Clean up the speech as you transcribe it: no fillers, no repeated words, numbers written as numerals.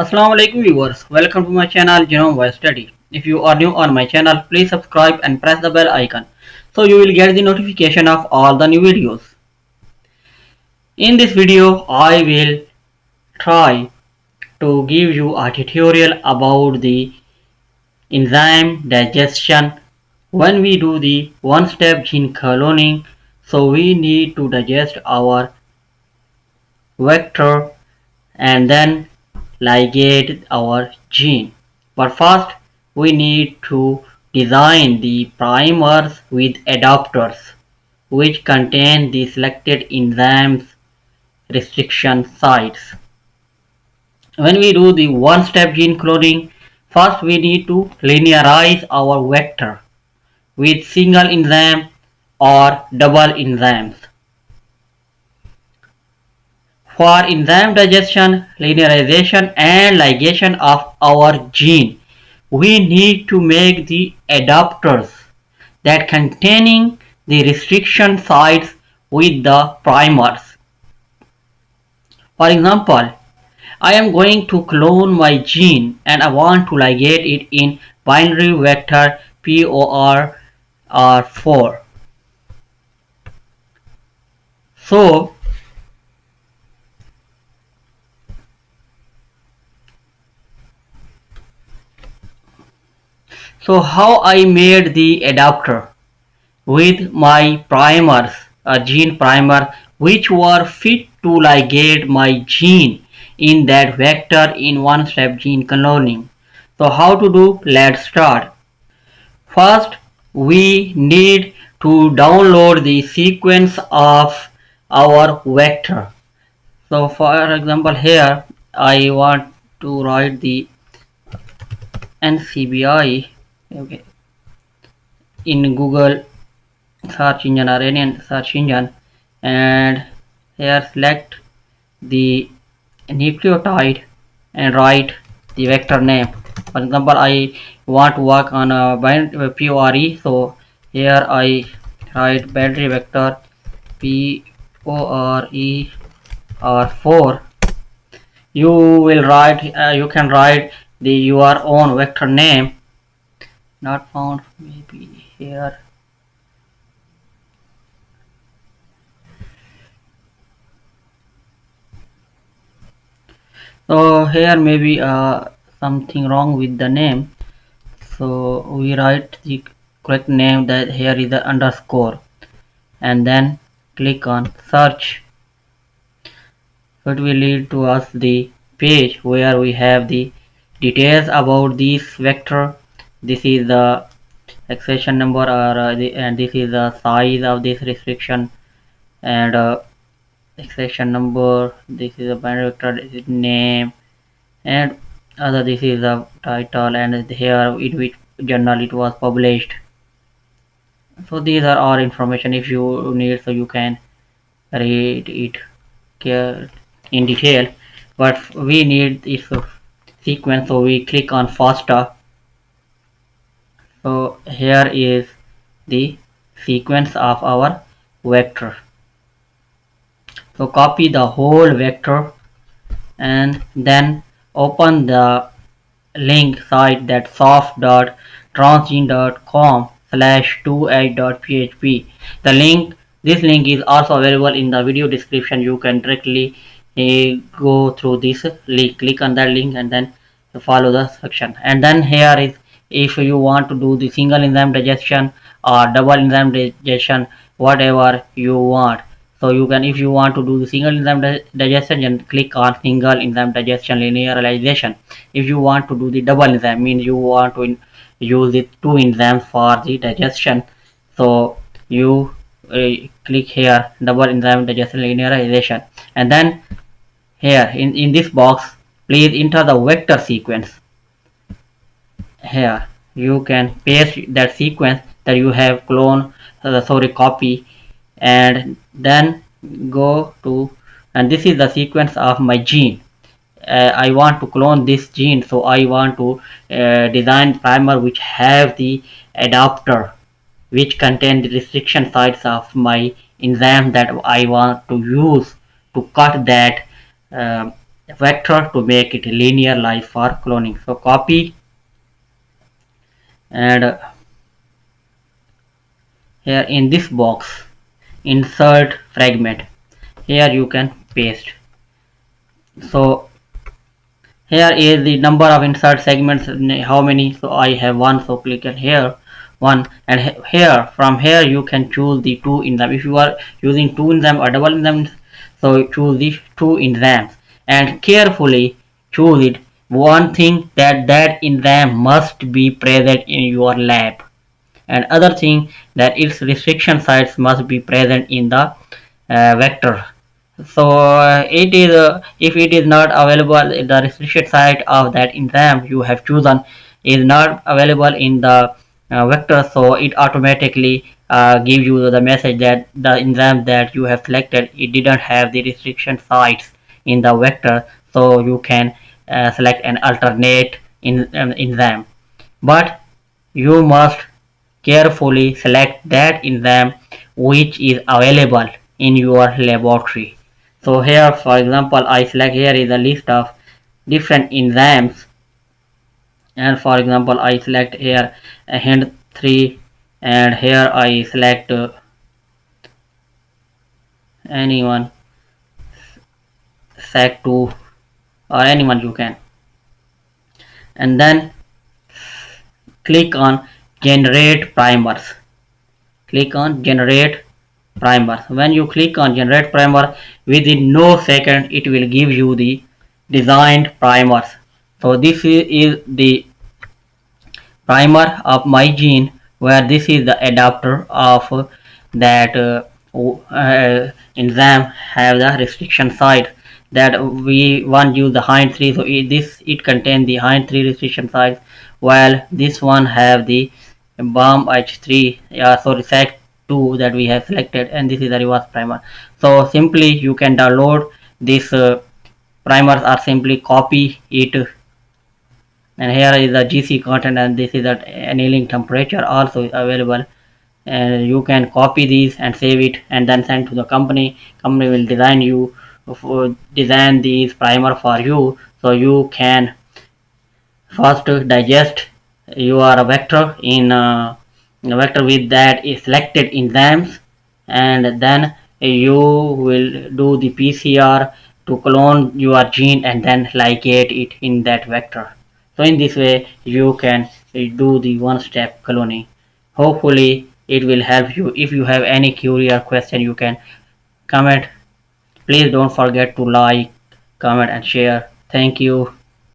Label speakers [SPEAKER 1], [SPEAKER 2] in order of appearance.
[SPEAKER 1] Assalamu alaikum viewers, welcome to my channel Genome Voice Study. If you are new on my channel, please subscribe and press the bell icon so you will get the notification of all the new videos. In this video, I will try to give you a tutorial about the enzyme digestion. When we do the one-step gene cloning, so we need to digest our vector and then ligate our gene. But first we need to design the primers with adapters which contain the selected enzymes restriction sites. When we do the one-step gene cloning, first we need to linearize our vector with single enzyme or double enzymes. For enzyme digestion, linearization and ligation of our gene, we need to make the adapters that containing the restriction sites with the primers. For example, I am going to clone my gene and I want to ligate it in binary vector POR4. So how I made the adapter with my primers, a gene primer which were fit to ligate my gene in that vector in one-step gene cloning. So how to do? Let's start. First, we need to download the sequence of our vector. So for example, here I want to write the NCBI, okay, in Google search engine or any search engine, and here select the nucleotide and write the vector name. For example, I want to work on a PORE, so here I write binary vector PORE or 4. You will write, you can write your own vector name. Not found, maybe here. So here maybe something wrong with the name, so we write the correct name, that here is the underscore, and then click on search. So it will lead to us the page where we have the details about this vector. This is the accession number, or and this is the size of this restriction, and accession number, this is a binary vector, this is name, and other, this is the title, and here in which journal it was published. So these are all information. If you need, so you can read it in detail, but we need this sequence, so we click on faster. So here is the sequence of our vector. So copy the whole vector and then open the link site, that soft.transgene.com/2h.php. This link is also available in the video description. You can directly go through this link, click on that link and then follow the section. And then here is, if you want to do the single enzyme digestion or double enzyme digestion, whatever you want. So you can, if you want to do the single enzyme digestion, then click on single enzyme digestion linearization. If you want to do the double enzyme, means you want to use the two enzymes for the digestion, so you click here double enzyme digestion linearization, and then here in this box please enter the vector sequence. Here you can paste that sequence that you have clone, copy, and then go to, and this is the sequence of my gene. I want to clone this gene, so I want to design primer which have the adapter which contain the restriction sites of my enzyme that I want to use to cut that vector to make it linearized for cloning. So copy and here in this box insert fragment. Here you can paste. So here is the number of insert segments, how many. So I have one, so click on here one, and here from here you can choose the two enzymes. If you are using two enzymes or double enzymes, so choose the two enzymes and carefully choose it. One thing, that enzyme must be present in your lab, and other thing, that its restriction sites must be present in the vector. So it is if it is not available, the restricted site of that enzyme you have chosen is not available in the vector, so it automatically gives you the message that the enzyme that you have selected, it didn't have the restriction sites in the vector, so you can select an alternate enzyme. But you must carefully select that enzyme which is available in your laboratory. So here, for example, I select, here is a list of different enzymes, and for example I select here a hint 3, and here I select anyone, sec 2, or anyone you can, and then click on generate primers. Click on generate primer. When you click on generate primer, within no second it will give you the designed primers. So this is the primer of my gene, where this is the adapter of that enzyme have the restriction site, that we want use the hind 3, so it contains the hind 3 restriction sites, while this one have the bomb h3, sorry, sec 2 that we have selected, and this is the reverse primer. So simply you can download this primers, or simply copy it, and here is the GC content, and this is the annealing temperature also available, and you can copy these and save it and then send to the company. Company will design these primer for you, so you can first digest your vector in a vector with that is selected enzymes, and then you will do the PCR to clone your gene and then ligate it in that vector. So in this way you can do the one step cloning. Hopefully it will help you. If you have any query or question, you can comment. Please don't forget to like, comment and share. Thank you.